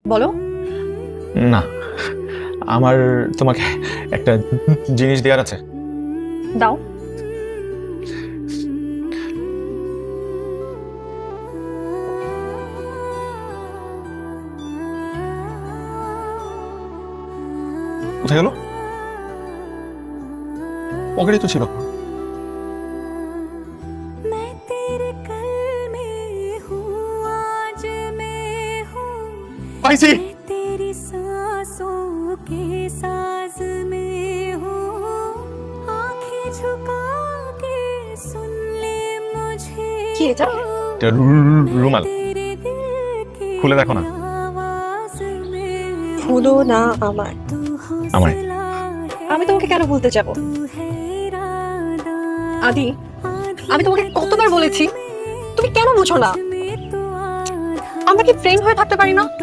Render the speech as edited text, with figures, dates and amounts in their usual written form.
বলো। না, আমার তোমাকে একটা জিনিস দেওয়ার আছে। দাও। কোথায় গেল? পকেটে তো ছিল। পাইছি। কি এটা? এটা রুমাল। খুলে দেখো না। ভুলো না আমার। আমায়। আমি তোমাকে কেন ভুলতে যাব? আদি, আমি তোমাকে কতবার বলেছি, তুমি কেন বুঝো না? আমরা কি ফ্রেন্ড হয়ে থাকতে পারি না?